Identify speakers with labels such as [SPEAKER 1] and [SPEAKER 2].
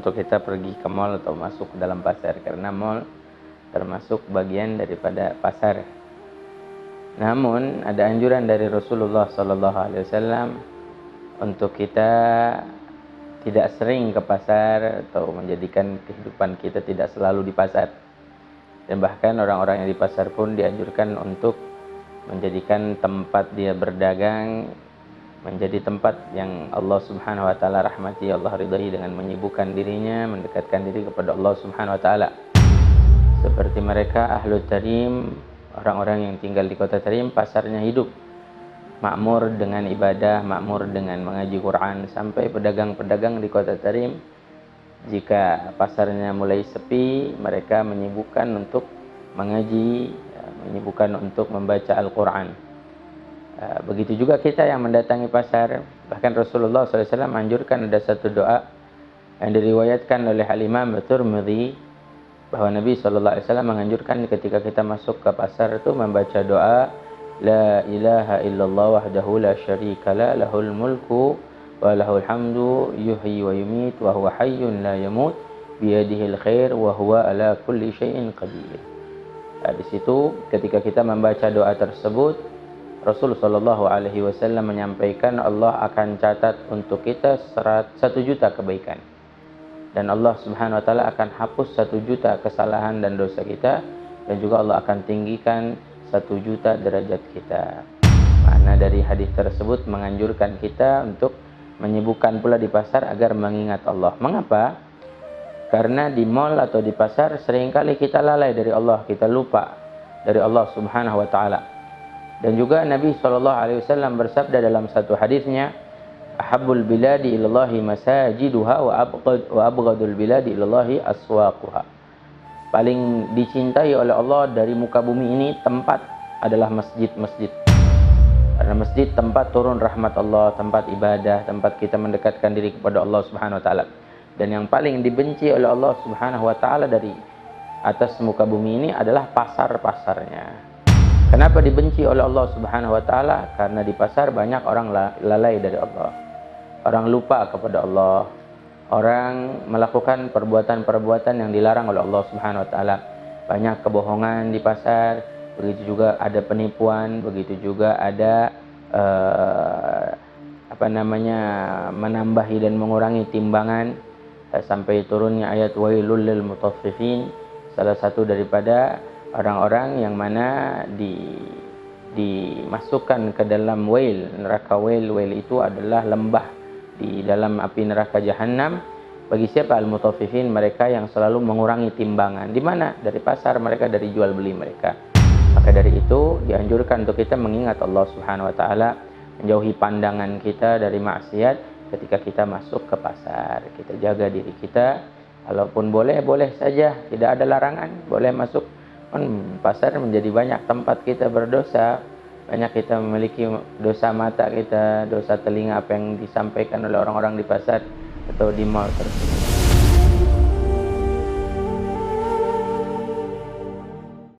[SPEAKER 1] untuk kita pergi ke mall atau masuk ke dalam pasar, karena mall termasuk bagian daripada pasar. Namun ada anjuran dari Rasulullah SAW untuk kita tidak sering ke pasar atau menjadikan kehidupan kita tidak selalu di pasar. Dan bahkan orang-orang yang di pasar pun dianjurkan untuk menjadikan tempat dia berdagang menjadi tempat yang Allah Subhanahu wa taala rahmati, Allah ridai, dengan menyibukkan dirinya, mendekatkan diri kepada Allah Subhanahu wa taala. Seperti mereka Ahlul Tarim, orang-orang yang tinggal di kota Tarim, pasarnya hidup, makmur dengan ibadah, makmur dengan mengaji Quran. Sampai pedagang-pedagang di kota Tarim, jika pasarnya mulai sepi, mereka menyibukkan untuk mengaji, menyibukkan untuk membaca Al-Quran. Begitu juga kita yang mendatangi pasar. Bahkan Rasulullah SAW menganjurkan, ada satu doa yang diriwayatkan oleh Al-Imam Tirmidzi, bahwa Nabi SAW menganjurkan ketika kita masuk ke pasar itu membaca doa La ilaha illallah wahdahu la syarika la, lahul mulku wa lahul hamdu, yuhyi wa yumit wa huwa hayyun la yamut, biyadihil khair wa huwa ala kulli syai'in qadir. Di situ ketika kita membaca doa tersebut, Rasul Shallallahu Alaihi Wasallam menyampaikan Allah akan catat untuk kita 1 juta kebaikan, dan Allah Subhanahu Wa Taala akan hapus 1 juta kesalahan dan dosa kita, dan juga Allah akan tinggikan 1 juta derajat kita. Makna dari hadis tersebut menganjurkan kita untuk menyibukkan pula di pasar agar mengingat Allah. Mengapa? Karena di mall atau di pasar seringkali kita lalai dari Allah, kita lupa dari Allah Subhanahu Wa Taala. Dan juga Nabi SAW bersabda dalam satu hadisnya, Ahabbul biladi ilallahi masajiduha wa abghadul biladi ilallahi aswaquha. Paling dicintai oleh Allah dari muka bumi ini tempat adalah masjid-masjid. Karena masjid tempat turun rahmat Allah, tempat ibadah, tempat kita mendekatkan diri kepada Allah Subhanahu wa taala. Dan yang paling dibenci oleh Allah Subhanahu wa taala dari atas muka bumi ini adalah pasar-pasarnya. Kenapa dibenci oleh Allah Subhanahu wa taala? Karena di pasar banyak orang lalai dari Allah. Orang lupa kepada Allah. Orang melakukan perbuatan-perbuatan yang dilarang oleh Allah Subhanahu wa taala. Banyak kebohongan di pasar, begitu juga ada penipuan, begitu juga ada menambahi dan mengurangi timbangan, sampai turunnya ayat wailul lil mutaffifin. Salah satu daripada orang-orang yang mana dimasukkan ke dalam wail, neraka wail. Wail itu adalah lembah di dalam api neraka jahanam. Bagi siapa? Al-mutaffifin, mereka yang selalu mengurangi timbangan. Di mana? Dari pasar mereka, dari jual beli mereka. Maka dari itu dianjurkan untuk kita mengingat Allah Subhanahu wa taala, menjauhi pandangan kita dari maksiat ketika kita masuk ke pasar. Kita jaga diri kita. Kalaupun boleh saja, tidak ada larangan, boleh masuk. Pasar menjadi banyak tempat kita berdosa, banyak kita memiliki dosa mata kita, dosa telinga, apa yang disampaikan oleh orang-orang di pasar atau di mall tersebut.